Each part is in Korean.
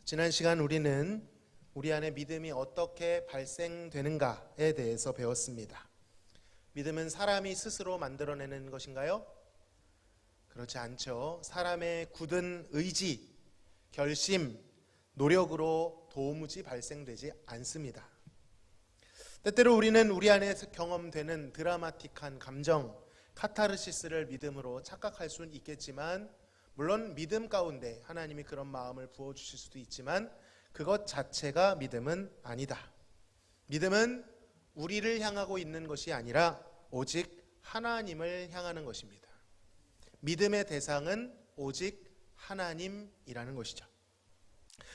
지난 시간 우리는 우리 안에 믿음이 어떻게 발생되는가에 대해서 배웠습니다. 믿음은 사람이 스스로 만들어내는 것인가요? 그렇지 않죠. 사람의 굳은 의지, 결심, 노력으로 도무지 발생되지 않습니다. 때때로 우리는 우리 안에서 경험되는 드라마틱한 감정, 카타르시스를 믿음으로 착각할 수는 있겠지만, 물론 믿음 가운데 하나님이 그런 마음을 부어주실 수도 있지만 그것 자체가 믿음은 아니다. 믿음은 우리를 향하고 있는 것이 아니라 오직 하나님을 향하는 것입니다. 믿음의 대상은 오직 하나님이라는 것이죠.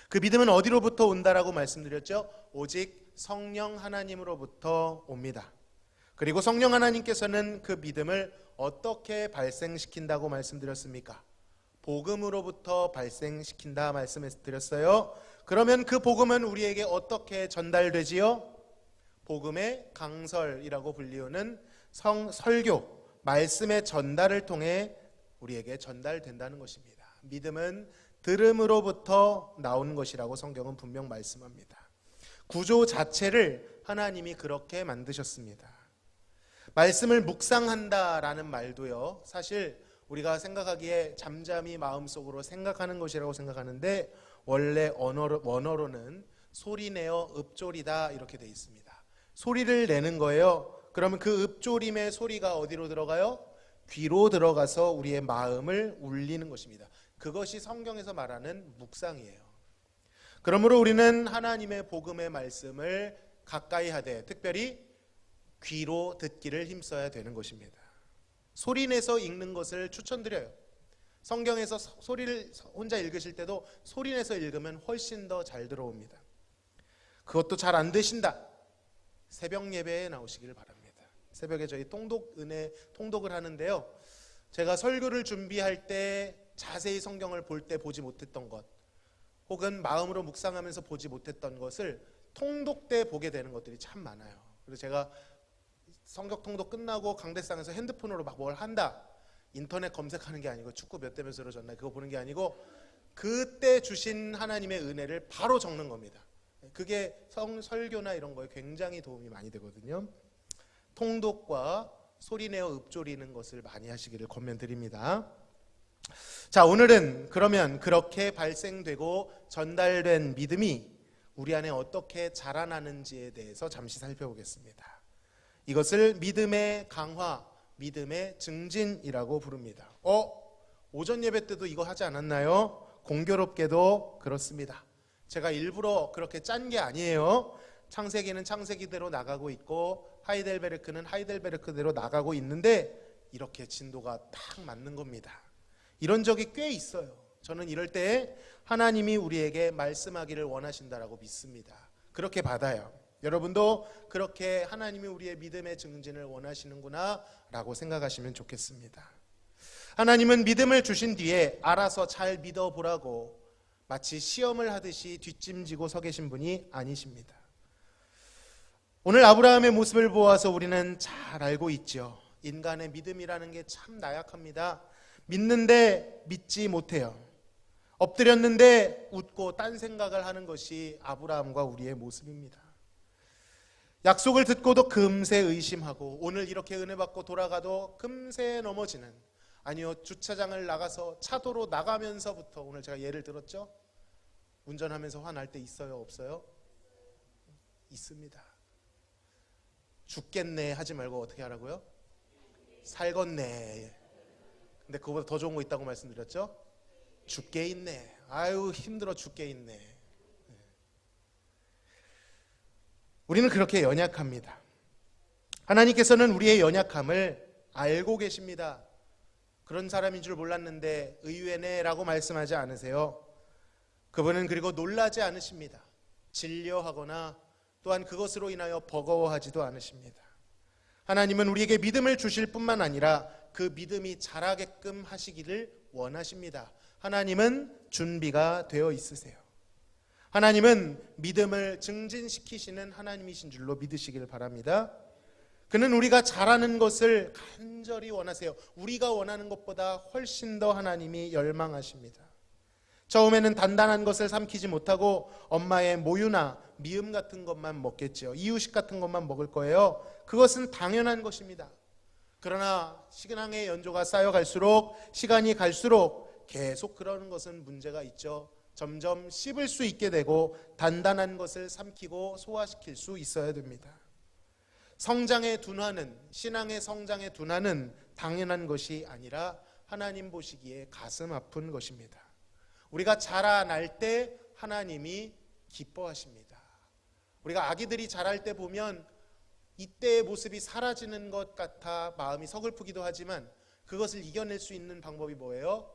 그 믿음은 어디로부터 온다라고 말씀드렸죠? 오직 성령 하나님으로부터 옵니다. 그리고 성령 하나님께서는 그 믿음을 어떻게 발생시킨다고 말씀드렸습니까? 복음으로부터 발생시킨다 말씀드렸어요. 그러면 그 복음은 우리에게 어떻게 전달되지요? 복음의 강설이라고 불리우는 설교, 말씀의 전달을 통해 우리에게 전달된다는 것입니다. 믿음은 들음으로부터 나오는 것이라고 성경은 분명 말씀합니다. 구조 자체를 하나님이 그렇게 만드셨습니다. 말씀을 묵상한다라는 말도요, 사실 우리가 생각하기에 잠잠히 마음속으로 생각하는 것이라고 생각하는데 원래 원어로는 소리내어 읊조리다 이렇게 되어 있습니다. 소리를 내는 거예요. 그러면 그 읊조림의 소리가 어디로 들어가요? 귀로 들어가서 우리의 마음을 울리는 것입니다. 그것이 성경에서 말하는 묵상이에요. 그러므로 우리는 하나님의 복음의 말씀을 가까이 하되 특별히 귀로 듣기를 힘써야 되는 것입니다. 소리내서 읽는 것을 추천드려요. 성경에서 소리를 혼자 읽으실 때도 소리내서 읽으면 훨씬 더 잘 들어옵니다. 그것도 잘 안 되신다, 새벽 예배에 나오시길 바랍니다. 새벽에 저희 통독을 하는데요, 제가 설교를 준비할 때 자세히 성경을 볼 때 보지 못했던 것, 혹은 마음으로 묵상하면서 보지 못했던 것을 통독 때 보게 되는 것들이 참 많아요. 그래서 제가 성경 통독 끝나고 강대상에서 핸드폰으로 막 뭘 한다, 인터넷 검색하는 게 아니고 축구 몇 대 몇으로 졌나 그거 보는 게 아니고 그때 주신 하나님의 은혜를 바로 적는 겁니다. 그게 설교나 이런 거에 굉장히 도움이 많이 되거든요. 통독과 소리내어 읊조리는 것을 많이 하시기를 권면드립니다. 자, 오늘은 그러면 그렇게 발생되고 전달된 믿음이 우리 안에 어떻게 자라나는지에 대해서 잠시 살펴보겠습니다. 이것을 믿음의 강화, 믿음의 증진이라고 부릅니다. 오전 예배 때도 이거 하지 않았나요? 공교롭게도 그렇습니다. 제가 일부러 그렇게 짠 게 아니에요. 창세기는 창세기대로 나가고 있고 하이델베르크는 하이델베르크대로 나가고 있는데 이렇게 진도가 딱 맞는 겁니다. 이런 적이 꽤 있어요. 저는 이럴 때 하나님이 우리에게 말씀하기를 원하신다라고 믿습니다. 그렇게 받아요. 여러분도 그렇게 하나님이 우리의 믿음의 증진을 원하시는구나 라고 생각하시면 좋겠습니다. 하나님은 믿음을 주신 뒤에 알아서 잘 믿어보라고 마치 시험을 하듯이 뒷짐지고 서 계신 분이 아니십니다. 오늘 아브라함의 모습을 보아서 우리는 잘 알고 있죠. 인간의 믿음이라는 게 참 나약합니다. 믿는데 믿지 못해요. 엎드렸는데 웃고 딴 생각을 하는 것이 아브라함과 우리의 모습입니다. 약속을 듣고도 금세 의심하고 오늘 이렇게 은혜 받고 돌아가도 금세 넘어지는, 아니요 주차장을 나가서 차도로 나가면서부터, 오늘 제가 예를 들었죠? 운전하면서 화날 때 있어요 없어요? 있습니다. 죽겠네 하지 말고 어떻게 하라고요? 살겠네. 근데 그거보다 더 좋은 거 있다고 말씀드렸죠? 죽게 있네. 아유 힘들어 죽게 있네. 우리는 그렇게 연약합니다. 하나님께서는 우리의 연약함을 알고 계십니다. 그런 사람인 줄 몰랐는데 의외네 라고 말씀하지 않으세요. 그분은 그리고 놀라지 않으십니다. 진려하거나 또한 그것으로 인하여 버거워하지도 않으십니다. 하나님은 우리에게 믿음을 주실 뿐만 아니라 그 믿음이 자라게끔 하시기를 원하십니다. 하나님은 준비가 되어 있으세요. 하나님은 믿음을 증진시키시는 하나님이신 줄로 믿으시길 바랍니다. 그는 우리가 잘하는 것을 간절히 원하세요. 우리가 원하는 것보다 훨씬 더 하나님이 열망하십니다. 처음에는 단단한 것을 삼키지 못하고 엄마의 모유나 미음 같은 것만 먹겠죠. 이유식 같은 것만 먹을 거예요. 그것은 당연한 것입니다. 그러나 신앙의 연조가 쌓여갈수록, 시간이 갈수록 계속 그러는 것은 문제가 있죠. 점점 씹을 수 있게 되고 단단한 것을 삼키고 소화시킬 수 있어야 됩니다. 성장의 둔화는, 신앙의 성장의 둔화는 당연한 것이 아니라 하나님 보시기에 가슴 아픈 것입니다. 우리가 자라날 때 하나님이 기뻐하십니다. 우리가 아기들이 자랄 때 보면 이때의 모습이 사라지는 것 같아 마음이 서글프기도 하지만 그것을 이겨낼 수 있는 방법이 뭐예요?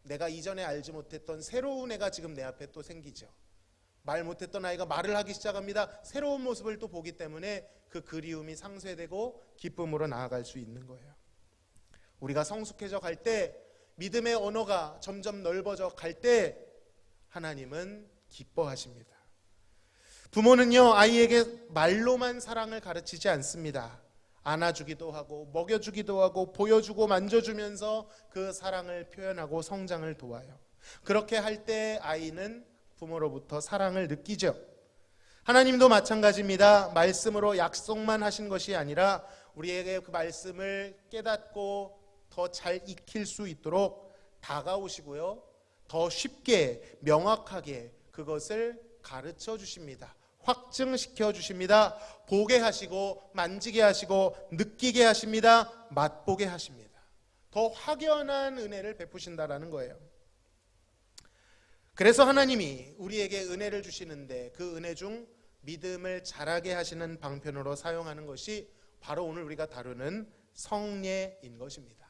내가 이전에 알지 못했던 새로운 애가 지금 내 앞에 또 생기죠. 말 못했던 아이가 말을 하기 시작합니다. 새로운 모습을 또 보기 때문에 그 그리움이 상쇄되고 기쁨으로 나아갈 수 있는 거예요. 우리가 성숙해져 갈 때, 믿음의 언어가 점점 넓어져 갈 때 하나님은 기뻐하십니다. 부모는요, 아이에게 말로만 사랑을 가르치지 않습니다. 안아주기도 하고 먹여주기도 하고 보여주고 만져주면서 그 사랑을 표현하고 성장을 도와요. 그렇게 할 때 아이는 부모로부터 사랑을 느끼죠. 하나님도 마찬가지입니다. 말씀으로 약속만 하신 것이 아니라 우리에게 그 말씀을 깨닫고 더 잘 익힐 수 있도록 다가오시고요, 더 쉽게 명확하게 그것을 가르쳐 주십니다. 확증시켜 주십니다. 보게 하시고 만지게 하시고 느끼게 하십니다. 맛보게 하십니다. 더 확연한 은혜를 베푸신다라는 거예요. 그래서 하나님이 우리에게 은혜를 주시는데 그 은혜 중 믿음을 자라게 하시는 방편으로 사용하는 것이 바로 오늘 우리가 다루는 성례인 것입니다.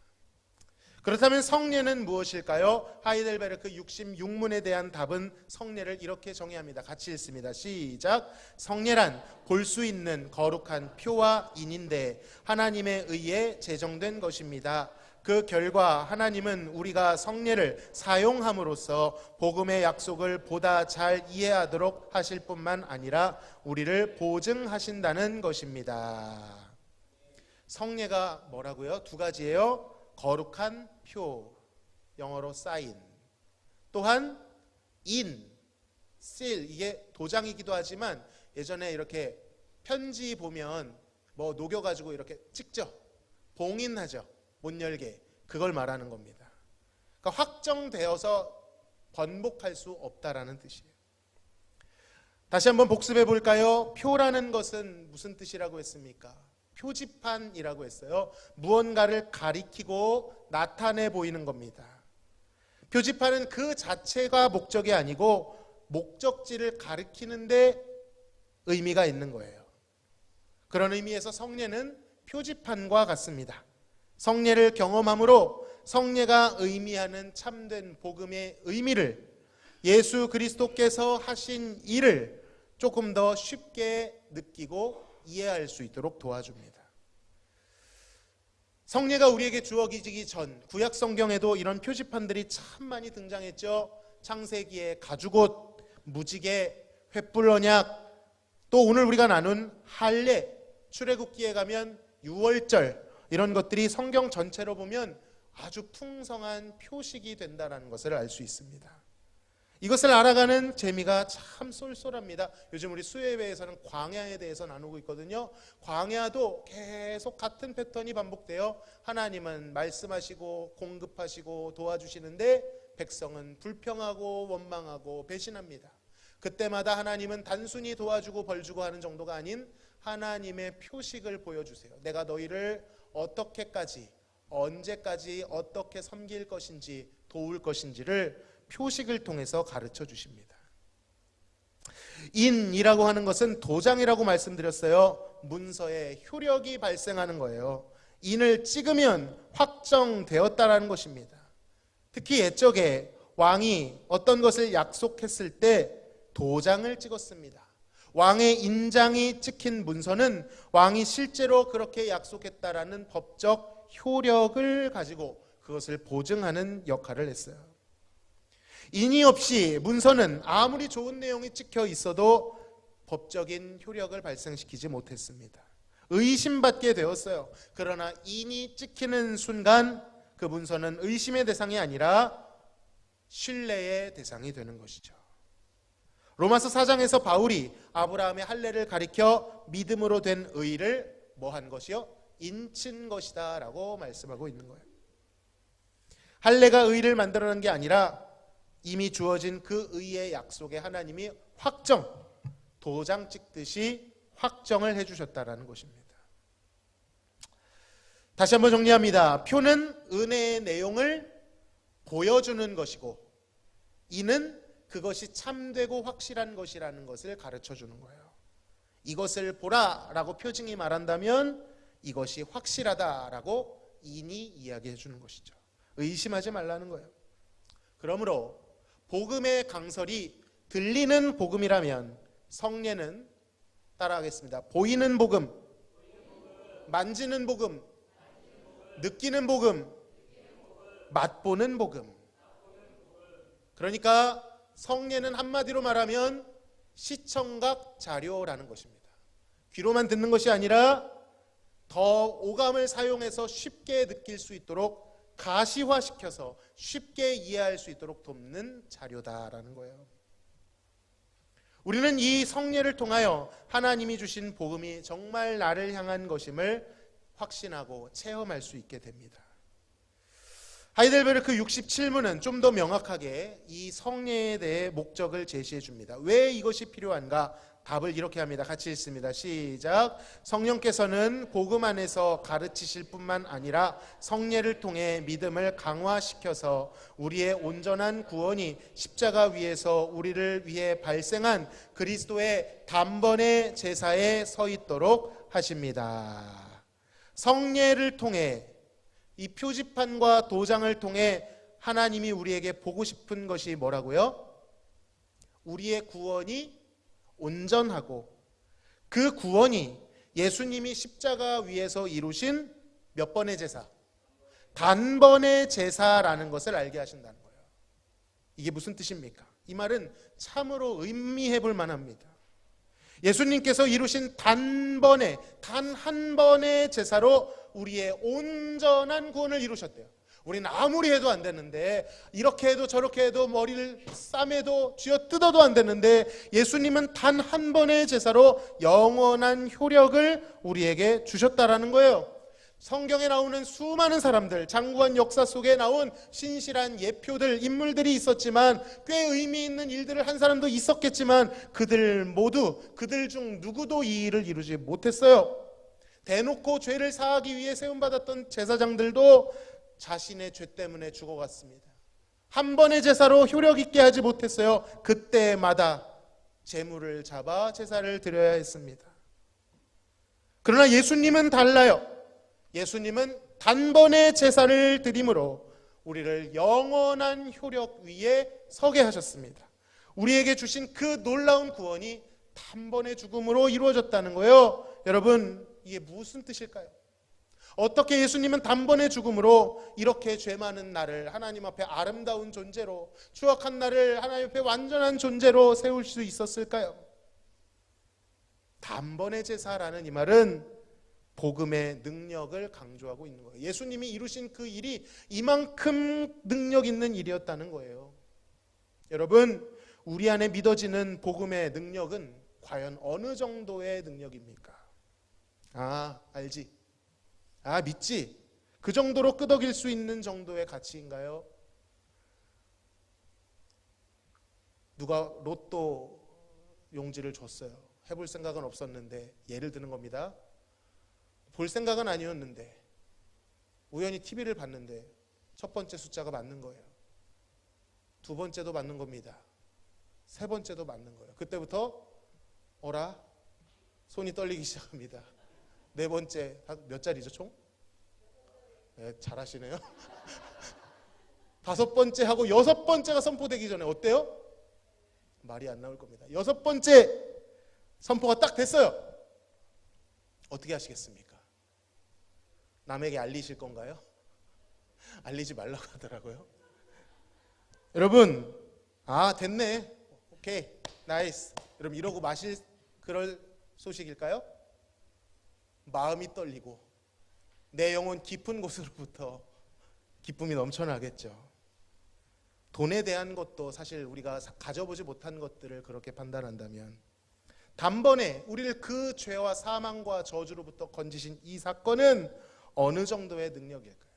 그렇다면 성례는 무엇일까요? 하이델베르크 66문에 대한 답은 성례를 이렇게 정의합니다. 같이 읽습니다. 시작. 성례란 볼 수 있는 거룩한 표와 인인데 하나님에 의해 제정된 것입니다. 그 결과 하나님은 우리가 성례를 사용함으로써 복음의 약속을 보다 잘 이해하도록 하실 뿐만 아니라 우리를 보증하신다는 것입니다. 성례가 뭐라고요? 두 가지예요. 거룩한 표, 영어로 사인, 또한 인, 실, 이게 도장이기도 하지만 예전에 이렇게 편지 보면 뭐 녹여가지고 이렇게 찍죠. 봉인하죠. 못 열게. 그걸 말하는 겁니다. 그러니까 확정되어서 번복할 수 없다라는 뜻이에요. 다시 한번 복습해 볼까요? 표라는 것은 무슨 뜻이라고 했습니까? 표지판이라고 했어요. 무언가를 가리키고 나타내 보이는 겁니다. 표지판은 그 자체가 목적이 아니고 목적지를 가리키는데 의미가 있는 거예요. 그런 의미에서 성례는 표지판과 같습니다. 성례를 경험함으로 성례가 의미하는 참된 복음의 의미를, 예수 그리스도께서 하신 일을 조금 더 쉽게 느끼고 이해할 수 있도록 도와줍니다. 성례가 우리에게 주어지기 전 구약 성경에도 이런 표지판들이 참 많이 등장했죠. 창세기에 가죽옷, 무지개, 횃불 언약, 또 오늘 우리가 나눈 할례, 출애굽기에 가면 유월절, 이런 것들이 성경 전체로 보면 아주 풍성한 표식이 된다는 것을 알 수 있습니다. 이것을 알아가는 재미가 참 쏠쏠합니다. 요즘 우리 수요예배에서는 광야에 대해서 나누고 있거든요. 광야도 계속 같은 패턴이 반복돼요. 하나님은 말씀하시고 공급하시고 도와주시는데 백성은 불평하고 원망하고 배신합니다. 그때마다 하나님은 단순히 도와주고 벌주고 하는 정도가 아닌 하나님의 표식을 보여주세요. 내가 너희를 어떻게까지, 언제까지 어떻게 섬길 것인지, 도울 것인지를 표식을 통해서 가르쳐 주십니다. 인이라고 하는 것은 도장이라고 말씀드렸어요. 문서에 효력이 발생하는 거예요. 인을 찍으면 확정되었다라는 것입니다. 특히 옛적에 왕이 어떤 것을 약속했을 때 도장을 찍었습니다. 왕의 인장이 찍힌 문서는 왕이 실제로 그렇게 약속했다라는 법적 효력을 가지고 그것을 보증하는 역할을 했어요. 인이 없이 문서는 아무리 좋은 내용이 찍혀 있어도 법적인 효력을 발생시키지 못했습니다. 의심받게 되었어요. 그러나 인이 찍히는 순간 그 문서는 의심의 대상이 아니라 신뢰의 대상이 되는 것이죠. 로마서 4장에서 바울이 아브라함의 할례를 가리켜 믿음으로 된 의를 뭐한 것이요? 인친 것이다 라고 말씀하고 있는 거예요. 할례가 의를 만들어낸 게 아니라 이미 주어진 그 의의 약속에 하나님이 도장 찍듯이 확정을 해주셨다라는 것입니다. 다시 한번 정리합니다. 표는 은혜의 내용을 보여주는 것이고, 이는 그것이 참되고 확실한 것이라는 것을 가르쳐주는 거예요. 이것을 보라라고 표징이 말한다면 이것이 확실하다라고 인이 이야기해 주는 것이죠. 의심하지 말라는 거예요. 그러므로 복음의 강설이 들리는 복음이라면 성례는, 따라하겠습니다, 보이는 복음, 만지는 복음, 느끼는 복음, 맛보는 복음. 그러니까 성례는 한마디로 말하면 시청각 자료라는 것입니다. 귀로만 듣는 것이 아니라 더 오감을 사용해서 쉽게 느낄 수 있도록 가시화시켜서 쉽게 이해할 수 있도록 돕는 자료다라는 거예요. 우리는 이 성례를 통하여 하나님이 주신 복음이 정말 나를 향한 것임을 확신하고 체험할 수 있게 됩니다. 하이델베르크 67문은 좀 더 명확하게 이 성례에 대해 목적을 제시해 줍니다. 왜 이것이 필요한가? 답을 이렇게 합니다. 같이 읽습니다. 시작. 성령께서는 복음 안에서 가르치실 뿐만 아니라 성례를 통해 믿음을 강화시켜서 우리의 온전한 구원이 십자가 위에서 우리를 위해 발생한 그리스도의 단번의 제사에 서 있도록 하십니다. 성례를 통해, 이 표지판과 도장을 통해 하나님이 우리에게 보고 싶은 것이 뭐라고요? 우리의 구원이 온전하고 그 구원이 예수님이 십자가 위에서 이루신 몇 번의 제사? 단번의 제사라는 것을 알게 하신다는 거예요. 이게 무슨 뜻입니까? 이 말은 참으로 의미해 볼 만합니다. 예수님께서 이루신 단 한 번의 제사로 우리의 온전한 구원을 이루셨대요. 우리는 아무리 해도 안 되는데, 이렇게 해도 저렇게 해도 머리를 싸매도 쥐어뜯어도 안 되는데, 예수님은 단 한 번의 제사로 영원한 효력을 우리에게 주셨다라는 거예요. 성경에 나오는 수많은 사람들, 장구한 역사 속에 나온 신실한 예표들, 인물들이 있었지만, 꽤 의미 있는 일들을 한 사람도 있었겠지만, 그들 중 누구도 이 일을 이루지 못했어요. 대놓고 죄를 사하기 위해 세움받았던 제사장들도 자신의 죄 때문에 죽어갔습니다. 한 번의 제사로 효력 있게 하지 못했어요. 그때마다 제물을 잡아 제사를 드려야 했습니다. 그러나 예수님은 달라요. 예수님은 단번에 제사를 드림으로 우리를 영원한 효력 위에 서게 하셨습니다. 우리에게 주신 그 놀라운 구원이 단번의 죽음으로 이루어졌다는 거예요. 여러분, 이게 무슨 뜻일까요? 어떻게 예수님은 단번의 죽음으로 이렇게 죄 많은 나를 하나님 앞에 아름다운 존재로, 추악한 나를 하나님 앞에 완전한 존재로 세울 수 있었을까요? 단번의 제사라는 이 말은 복음의 능력을 강조하고 있는 거예요. 예수님이 이루신 그 일이 이만큼 능력 있는 일이었다는 거예요. 여러분, 우리 안에 믿어지는 복음의 능력은 과연 어느 정도의 능력입니까? 알지. 믿지. 그 정도로 끄덕일 수 있는 정도의 가치인가요? 누가 로또 용지를 줬어요. 해볼 생각은 없었는데, 예를 드는 겁니다. 볼 생각은 아니었는데 우연히 TV를 봤는데 첫 번째 숫자가 맞는 거예요. 두 번째도 맞는 겁니다. 세 번째도 맞는 거예요. 그때부터 어라? 손이 떨리기 시작합니다. 네 번째, 몇 자리죠 총? 네, 잘하시네요. 다섯 번째 하고 여섯 번째가 선포되기 전에 어때요? 말이 안 나올 겁니다. 여섯 번째 선포가 딱 됐어요. 어떻게 하시겠습니까? 남에게 알리실 건가요? 알리지 말라고 하더라고요. 여러분, 됐네. 오케이, 나이스. 여러분, 이러고 마실 그럴 소식일까요? 마음이 떨리고 내 영혼 깊은 곳으로부터 기쁨이 넘쳐나겠죠. 돈에 대한 것도 사실 우리가 가져보지 못한 것들을 그렇게 판단한다면 단번에 우리를 그 죄와 사망과 저주로부터 건지신 이 사건은 어느 정도의 능력일까요?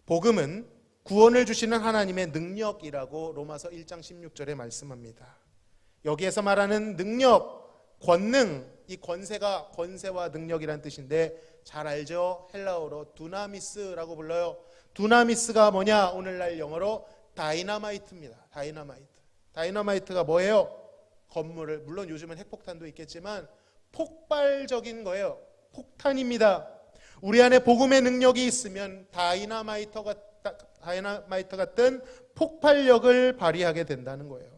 복음은 구원을 주시는 하나님의 능력이라고 로마서 1장 16절에 말씀합니다. 여기에서 말하는 능력, 권능, 이 권세가 권세와 능력이란 뜻인데 잘 알죠? 헬라어로 두나미스라고 불러요. 두나미스가 뭐냐? 오늘날 영어로 다이너마이트입니다. 다이너마이트가 뭐예요? 건물을, 물론 요즘은 핵폭탄도 있겠지만 폭발적인 거예요. 폭탄입니다. 우리 안에 복음의 능력이 있으면 다이너마이트 같은 폭발력을 발휘하게 된다는 거예요.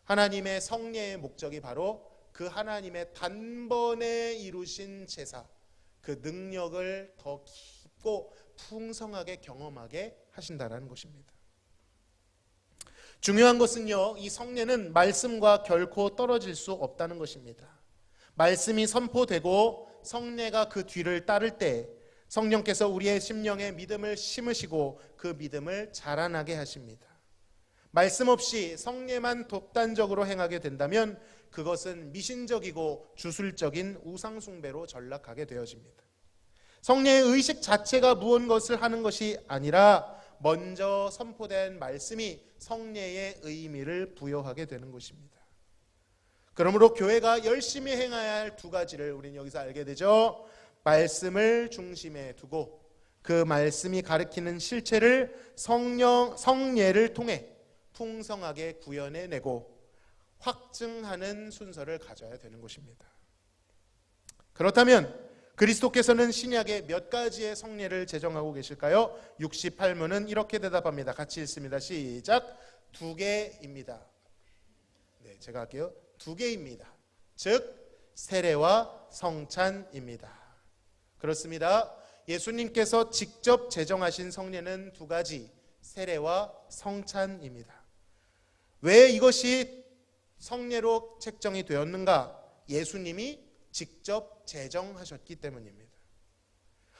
하나님의 성례의 목적이 바로 그 하나님의 단번에 이루신 제사, 그 능력을 더 깊고 풍성하게 경험하게 하신다는 것입니다. 중요한 것은요, 이 성례는 말씀과 결코 떨어질 수 없다는 것입니다. 말씀이 선포되고 성례가 그 뒤를 따를 때 성령께서 우리의 심령에 믿음을 심으시고 그 믿음을 자라나게 하십니다. 말씀 없이 성례만 독단적으로 행하게 된다면 그것은 미신적이고 주술적인 우상숭배로 전락하게 되어집니다. 성례의 의식 자체가 무엇을 하는 것이 아니라 먼저 선포된 말씀이 성례의 의미를 부여하게 되는 것입니다. 그러므로 교회가 열심히 행해야 할 두 가지를 우리는 여기서 알게 되죠. 말씀을 중심에 두고 그 말씀이 가리키는 실체를 성례를 통해 풍성하게 구현해내고 확증하는 순서를 가져야 되는 것입니다. 그렇다면 그리스도께서는 신약에 몇 가지의 성례를 제정하고 계실까요? 68문은 이렇게 대답합니다. 같이 읽습니다. 시작. 2개입니다. 네, 제가 할게요. 2개입니다. 즉 세례와 성찬입니다. 그렇습니다. 예수님께서 직접 제정하신 성례는 2가지, 세례와 성찬입니다. 왜 이것이 성례로 책정이 되었는가? 예수님이 직접 제정하셨기 때문입니다.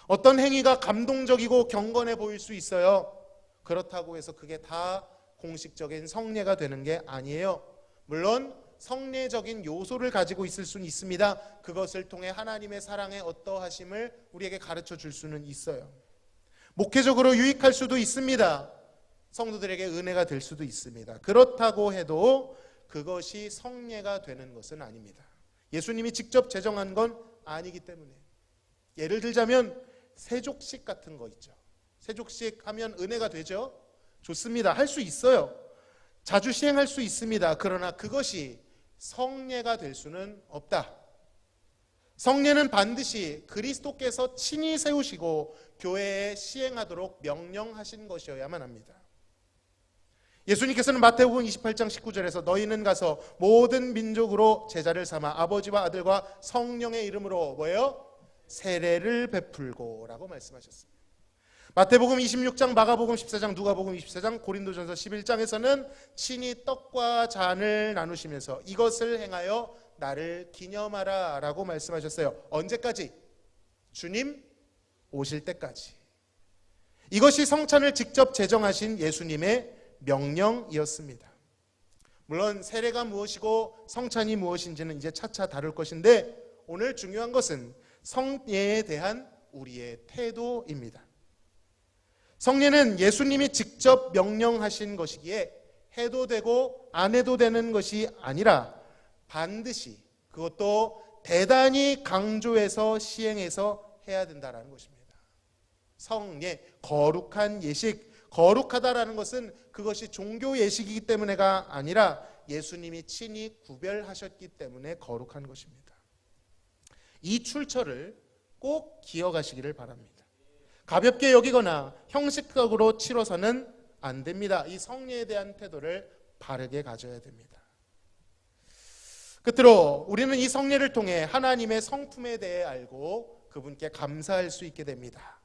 어떤 행위가 감동적이고 경건해 보일 수 있어요. 그렇다고 해서 그게 다 공식적인 성례가 되는 게 아니에요. 물론 성례적인 요소를 가지고 있을 수는 있습니다. 그것을 통해 하나님의 사랑의 어떠하심을 우리에게 가르쳐 줄 수는 있어요. 목회적으로 유익할 수도 있습니다. 성도들에게 은혜가 될 수도 있습니다. 그렇다고 해도 그것이 성례가 되는 것은 아닙니다. 예수님이 직접 제정한 건 아니기 때문에. 예를 들자면 세족식 같은 거 있죠. 세족식 하면 은혜가 되죠. 좋습니다. 할 수 있어요. 자주 시행할 수 있습니다. 그러나 그것이 성례가 될 수는 없다. 성례는 반드시 그리스도께서 친히 세우시고 교회에 시행하도록 명령하신 것이어야만 합니다. 예수님께서는 마태복음 28장 19절에서 너희는 가서 모든 민족으로 제자를 삼아 아버지와 아들과 성령의 이름으로 뭐예요? 세례를 베풀고 라고 말씀하셨습니다. 마태복음 26장, 마가복음 14장, 누가복음 24장, 고린도전서 11장에서는 친히 떡과 잔을 나누시면서 이것을 행하여 나를 기념하라 라고 말씀하셨어요. 언제까지? 주님 오실 때까지. 이것이 성찬을 직접 제정하신 예수님의 명령이었습니다. 물론 세례가 무엇이고 성찬이 무엇인지는 이제 차차 다룰 것인데 오늘 중요한 것은 성례에 대한 우리의 태도입니다. 성례는 예수님이 직접 명령하신 것이기에 해도 되고 안 해도 되는 것이 아니라 반드시 그것도 대단히 강조해서 시행해서 해야 된다는 것입니다. 성례, 거룩한 예식, 거룩하다라는 것은 그것이 종교 예식이기 때문에가 아니라 예수님이 친히 구별하셨기 때문에 거룩한 것입니다. 이 출처를 꼭 기억하시기를 바랍니다. 가볍게 여기거나 형식적으로 치러서는 안 됩니다. 이 성례에 대한 태도를 바르게 가져야 됩니다. 끝으로 우리는 이 성례를 통해 하나님의 성품에 대해 알고 그분께 감사할 수 있게 됩니다.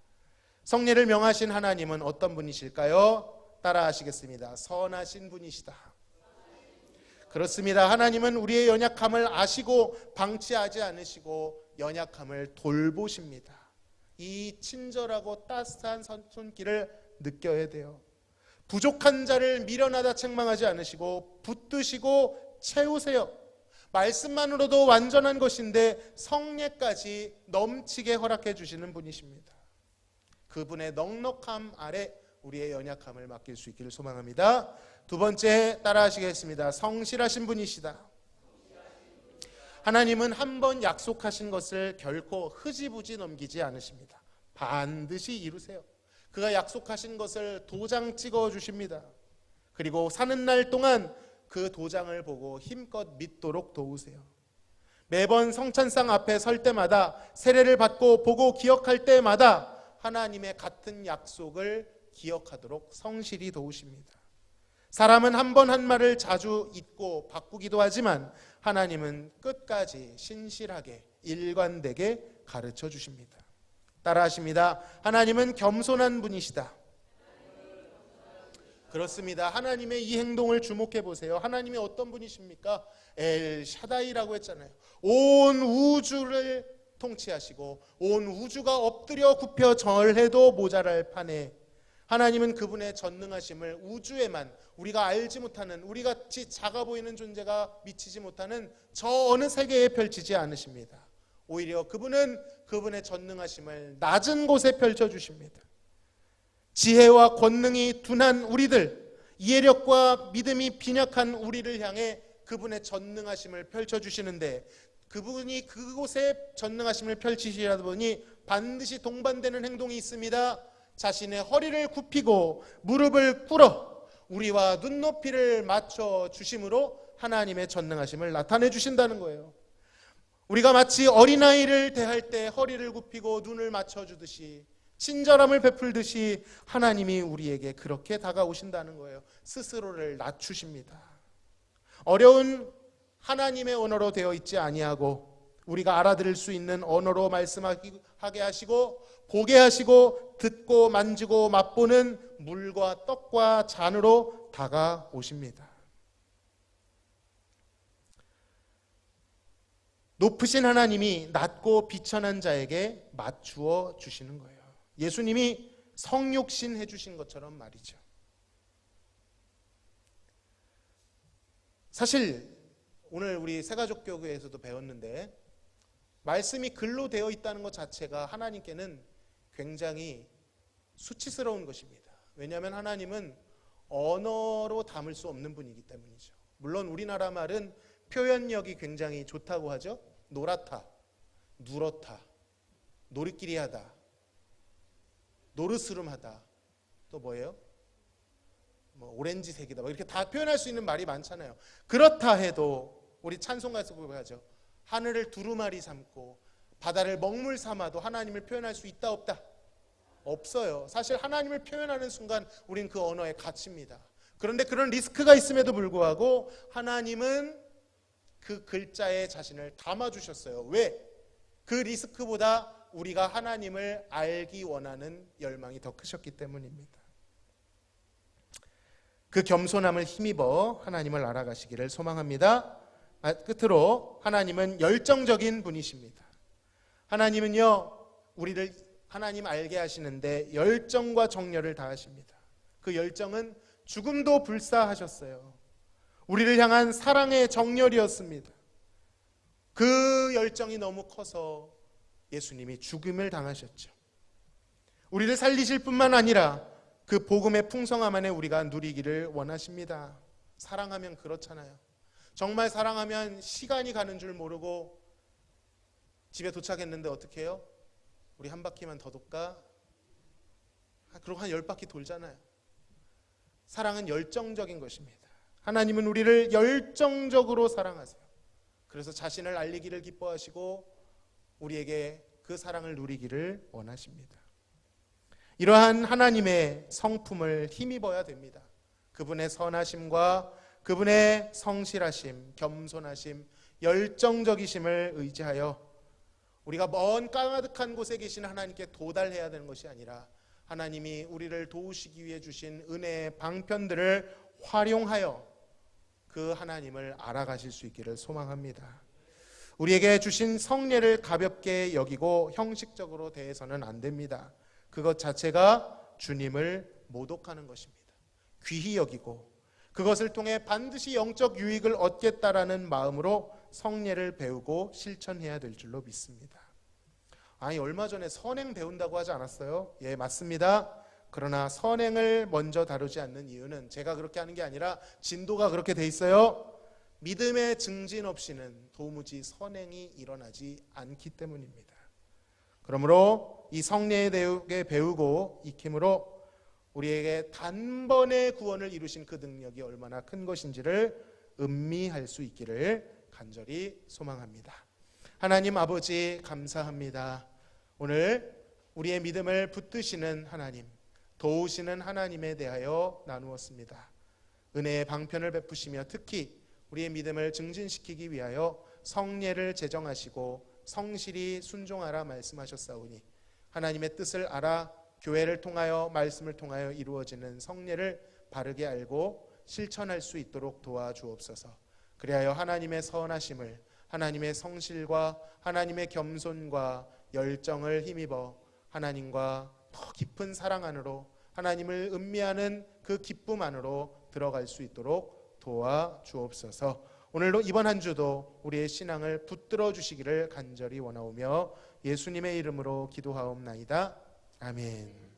성례를 명하신 하나님은 어떤 분이실까요? 따라 하시겠습니다. 선하신 분이시다. 그렇습니다. 하나님은 우리의 연약함을 아시고 방치하지 않으시고 연약함을 돌보십니다. 이 친절하고 따스한 손길을 느껴야 돼요. 부족한 자를 미련하다 책망하지 않으시고 붙드시고 채우세요. 말씀만으로도 완전한 것인데 성례까지 넘치게 허락해 주시는 분이십니다. 그분의 넉넉함 아래 우리의 연약함을 맡길 수 있기를 소망합니다. 두 번째 따라하시겠습니다. 성실하신 분이시다. 하나님은 한 번 약속하신 것을 결코 흐지부지 넘기지 않으십니다. 반드시 이루세요. 그가 약속하신 것을 도장 찍어 주십니다. 그리고 사는 날 동안 그 도장을 보고 힘껏 믿도록 도우세요. 매번 성찬상 앞에 설 때마다 세례를 받고 보고 기억할 때마다 하나님의 같은 약속을 기억하도록 성실히 도우십니다. 사람은 한 번 한 말을 자주 잊고 바꾸기도 하지만 하나님은 끝까지 신실하게 일관되게 가르쳐 주십니다. 따라하십니다. 하나님은 겸손한 분이시다. 그렇습니다. 하나님의 이 행동을 주목해 보세요. 하나님이 어떤 분이십니까? 엘 샤다이라고 했잖아요. 온 우주를 통치하시고 온 우주가 엎드려 굽혀 절해도 모자랄 판에 하나님은 그분의 전능하심을 우주에만 우리가 알지 못하는, 우리같이 작아 보이는 존재가 미치지 못하는 저 어느 세계에 펼치지 않으십니다. 오히려 그분은 그분의 전능하심을 낮은 곳에 펼쳐주십니다. 지혜와 권능이 둔한 우리들, 이해력과 믿음이 빈약한 우리를 향해 그분의 전능하심을 펼쳐주시는데, 그분이 그곳에 전능하심을 펼치시다 보니 반드시 동반되는 행동이 있습니다. 자신의 허리를 굽히고 무릎을 꿇어 우리와 눈높이를 맞춰 주심으로 하나님의 전능하심을 나타내 주신다는 거예요. 우리가 마치 어린아이를 대할 때 허리를 굽히고 눈을 맞춰주듯이, 친절함을 베풀듯이 하나님이 우리에게 그렇게 다가오신다는 거예요. 스스로를 낮추십니다. 어려운 하나님의 언어로 되어 있지 아니하고 우리가 알아들을 수 있는 언어로 말씀하게 하시고, 보게 하시고, 듣고 만지고 맛보는 물과 떡과 잔으로 다가오십니다. 높으신 하나님이 낮고 비천한 자에게 맞추어 주시는 거예요. 예수님이 성육신 해주신 것처럼 말이죠. 사실 오늘 우리 새가족교회에서도 배웠는데, 말씀이 글로 되어 있다는 것 자체가 하나님께는 굉장히 수치스러운 것입니다. 왜냐하면 하나님은 언어로 담을 수 없는 분이기 때문이죠. 물론 우리나라 말은 표현력이 굉장히 좋다고 하죠. 노랗다, 누렇다, 노릇끼리하다, 노르스름하다, 또 뭐예요? 오렌지색이다, 이렇게 다 표현할 수 있는 말이 많잖아요. 그렇다 해도 우리 찬송가에서 보여야죠. 하늘을 두루마리 삼고 바다를 먹물 삼아도 하나님을 표현할 수 있다 없다? 없어요. 사실 하나님을 표현하는 순간 우린 그 언어에 갇힙니다. 그런데 그런 리스크가 있음에도 불구하고 하나님은 그 글자에 자신을 담아주셨어요. 왜? 그 리스크보다 우리가 하나님을 알기 원하는 열망이 더 크셨기 때문입니다. 그 겸손함을 힘입어 하나님을 알아가시기를 소망합니다. 끝으로 하나님은 열정적인 분이십니다. 하나님은요, 우리를 하나님 알게 하시는데 열정과 정열을 다하십니다. 그 열정은 죽음도 불사하셨어요. 우리를 향한 사랑의 정열이었습니다. 그 열정이 너무 커서 예수님이 죽음을 당하셨죠. 우리를 살리실 뿐만 아니라 그 복음의 풍성함 안에 우리가 누리기를 원하십니다. 사랑하면 그렇잖아요. 정말 사랑하면 시간이 가는 줄 모르고 집에 도착했는데 어떻게 해요? 우리 한 바퀴만 더 돌까? 그리고 한 10바퀴 돌잖아요. 사랑은 열정적인 것입니다. 하나님은 우리를 열정적으로 사랑하세요. 그래서 자신을 알리기를 기뻐하시고 우리에게 그 사랑을 누리기를 원하십니다. 이러한 하나님의 성품을 힘입어야 됩니다. 그분의 선하심과 그분의 성실하심, 겸손하심, 열정적이심을 의지하여 우리가 먼 까마득한 곳에 계신 하나님께 도달해야 되는 것이 아니라 하나님이 우리를 도우시기 위해 주신 은혜의 방편들을 활용하여 그 하나님을 알아가실 수 있기를 소망합니다. 우리에게 주신 성례를 가볍게 여기고 형식적으로 대해서는 안 됩니다. 그것 자체가 주님을 모독하는 것입니다. 귀히 여기고 그것을 통해 반드시 영적 유익을 얻겠다라는 마음으로 성례를 배우고 실천해야 될 줄로 믿습니다. 아니, 얼마 전에 선행 배운다고 하지 않았어요? 예, 맞습니다. 그러나 선행을 먼저 다루지 않는 이유는 제가 그렇게 하는 게 아니라 진도가 그렇게 돼 있어요. 믿음의 증진 없이는 도무지 선행이 일어나지 않기 때문입니다. 그러므로 이 성례에 대해 배우고 익힘으로 우리에게 단번에 구원을 이루신 그 능력이 얼마나 큰 것인지를 음미할 수 있기를 간절히 소망합니다. 하나님 아버지, 감사합니다. 오늘 우리의 믿음을 붙드시는 하나님, 도우시는 하나님에 대하여 나누었습니다. 은혜의 방편을 베푸시며 특히 우리의 믿음을 증진시키기 위하여 성례를 제정하시고 성실히 순종하라 말씀하셨사오니 하나님의 뜻을 알아 교회를 통하여 말씀을 통하여 이루어지는 성례를 바르게 알고 실천할 수 있도록 도와주옵소서. 그리하여 하나님의 선하심을, 하나님의 성실과 하나님의 겸손과 열정을 힘입어 하나님과 더 깊은 사랑 안으로, 하나님을 음미하는 그 기쁨 안으로 들어갈 수 있도록 도와주옵소서. 오늘도 이번 한 주도 우리의 신앙을 붙들어 주시기를 간절히 원하오며 예수님의 이름으로 기도하옵나이다. 아멘.